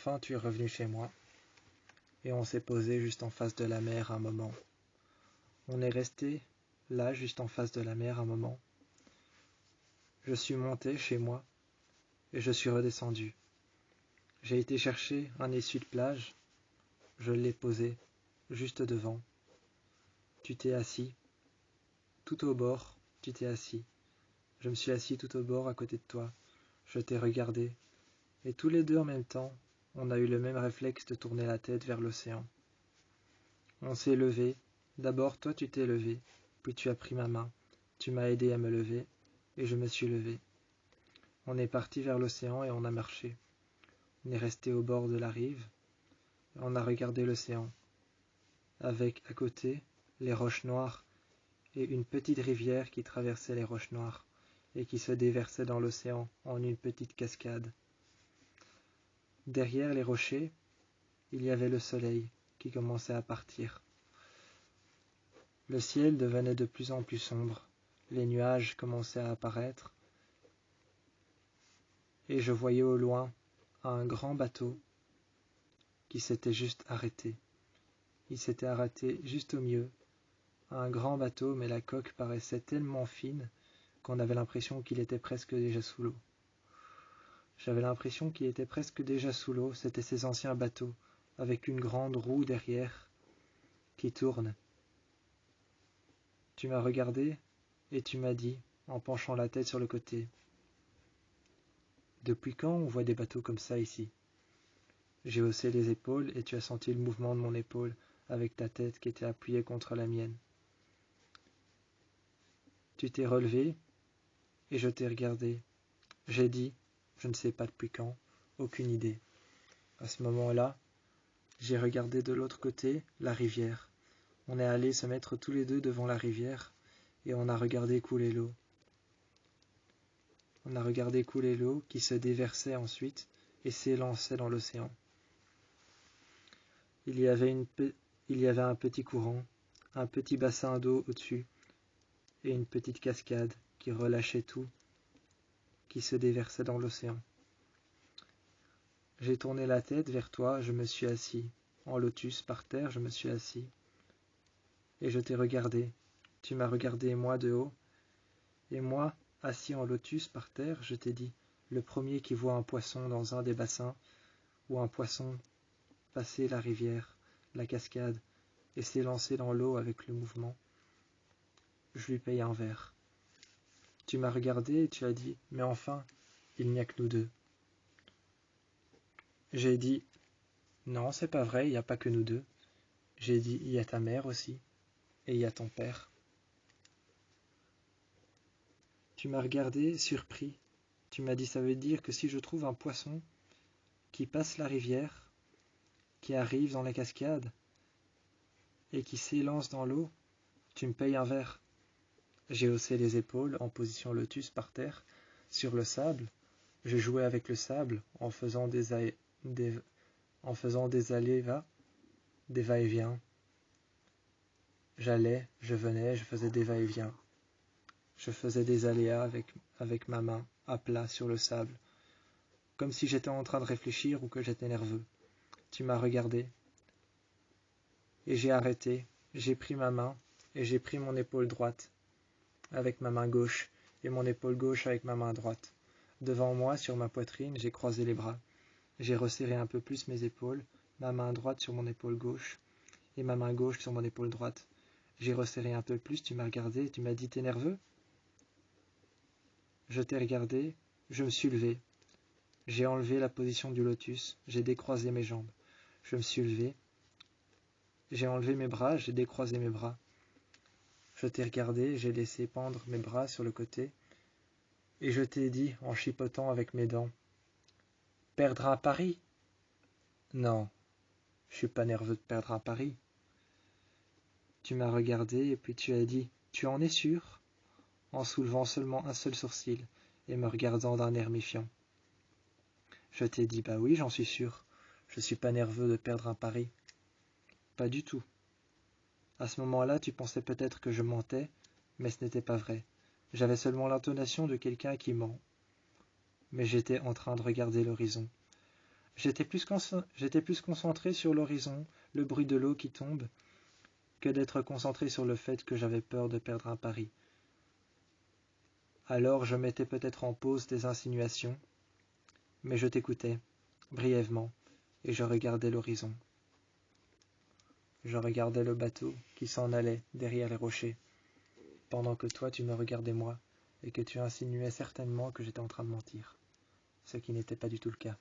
enfin tu es revenu chez moi, et on s'est posé juste en face de la mer un moment. On est resté là, juste en face de la mer un moment. Je suis monté chez moi, et je suis redescendu. J'ai été chercher un essuie de plage, je l'ai posé, juste devant. Tu t'es assis, tout au bord, tu t'es assis. Je me suis assis tout au bord à côté de toi, je t'ai regardé, et tous les deux en même temps, on a eu le même réflexe de tourner la tête vers l'océan. On s'est levé, d'abord toi tu t'es levé, puis tu as pris ma main, tu m'as aidé à me lever, et je me suis levé. On est parti vers l'océan et on a marché. On est resté au bord de la rive, et on a regardé l'océan, avec à côté les roches noires et une petite rivière qui traversait les roches noires et qui se déversait dans l'océan en une petite cascade. Derrière les rochers, il y avait le soleil qui commençait à partir. Le ciel devenait de plus en plus sombre, les nuages commençaient à apparaître, et je voyais au loin un grand bateau qui s'était juste arrêté. Il s'était arrêté juste au milieu, un grand bateau, mais la coque paraissait tellement fine qu'on avait l'impression qu'il était presque déjà sous l'eau. J'avais l'impression qu'il était presque déjà sous l'eau, c'était ces anciens bateaux, avec une grande roue derrière qui tourne. Tu m'as regardé et tu m'as dit, en penchant la tête sur le côté, « Depuis quand on voit des bateaux comme ça ici ?» J'ai haussé les épaules et tu as senti le mouvement de mon épaule avec ta tête qui était appuyée contre la mienne. Tu t'es relevé et je t'ai regardé. J'ai dit, je ne sais pas depuis quand, aucune idée. À ce moment-là, j'ai regardé de l'autre côté la rivière. On est allés se mettre tous les deux devant la rivière et on a regardé couler l'eau. On a regardé couler l'eau qui se déversait ensuite et s'élançait dans l'océan. Il y avait un petit courant, un petit bassin d'eau au-dessus et une petite cascade qui relâchait tout, qui se déversait dans l'océan. J'ai tourné la tête vers toi, je me suis assis. En lotus par terre, je me suis assis. Et je t'ai regardé. Tu m'as regardé moi de haut. Et moi, assis en lotus par terre, je t'ai dit, le premier qui voit un poisson dans un des bassins, ou un poisson passer la rivière, la cascade, et s'élancer dans l'eau avec le mouvement, je lui paye un verre. Tu m'as regardé et tu as dit, mais enfin, il n'y a que nous deux. J'ai dit, non, c'est pas vrai, il n'y a pas que nous deux. J'ai dit, il y a ta mère aussi, et il y a ton père. Tu m'as regardé, surpris. Tu m'as dit, ça veut dire que si je trouve un poisson qui passe la rivière, qui arrive dans la cascade, et qui s'élance dans l'eau, tu me payes un verre. J'ai haussé les épaules en position lotus par terre, sur le sable. Je jouais avec le sable en faisant des va-et-vient. J'allais, je venais, je faisais des va-et-vient. Je faisais des aléas avec ma main à plat sur le sable, comme si j'étais en train de réfléchir ou que j'étais nerveux. Tu m'as regardé, et j'ai arrêté, j'ai pris ma main, et j'ai pris mon épaule droite avec ma main gauche, et mon épaule gauche avec ma main droite. Devant moi, sur ma poitrine, j'ai croisé les bras. J'ai resserré un peu plus mes épaules, ma main droite sur mon épaule gauche, et ma main gauche sur mon épaule droite. J'ai resserré un peu plus, tu m'as regardé, tu m'as dit, t'es nerveux ? Je t'ai regardé, je me suis levé. J'ai enlevé la position du lotus, j'ai décroisé mes jambes. Je me suis levé, j'ai enlevé mes bras, j'ai décroisé mes bras. Je t'ai regardé, j'ai laissé pendre mes bras sur le côté, et je t'ai dit, en chipotant avec mes dents, « Perdre un pari ? Non, je suis pas nerveux de perdre un pari. » Tu m'as regardé, et puis tu as dit, « Tu en es sûr ?» en soulevant seulement un seul sourcil, et me regardant d'un air méfiant. Je t'ai dit, « Bah oui, j'en suis sûr, je suis pas nerveux de perdre un pari. » Pas du tout. À ce moment-là, tu pensais peut-être que je mentais, mais ce n'était pas vrai. J'avais seulement l'intonation de quelqu'un qui ment. Mais j'étais en train de regarder l'horizon. J'étais plus concentré sur l'horizon, le bruit de l'eau qui tombe, que d'être concentré sur le fait que j'avais peur de perdre un pari. Alors je mettais peut-être en pause des insinuations, mais je t'écoutais, brièvement, et je regardais l'horizon. Je regardais le bateau qui s'en allait derrière les rochers, pendant que toi tu me regardais moi, et que tu insinuais certainement que j'étais en train de mentir, ce qui n'était pas du tout le cas.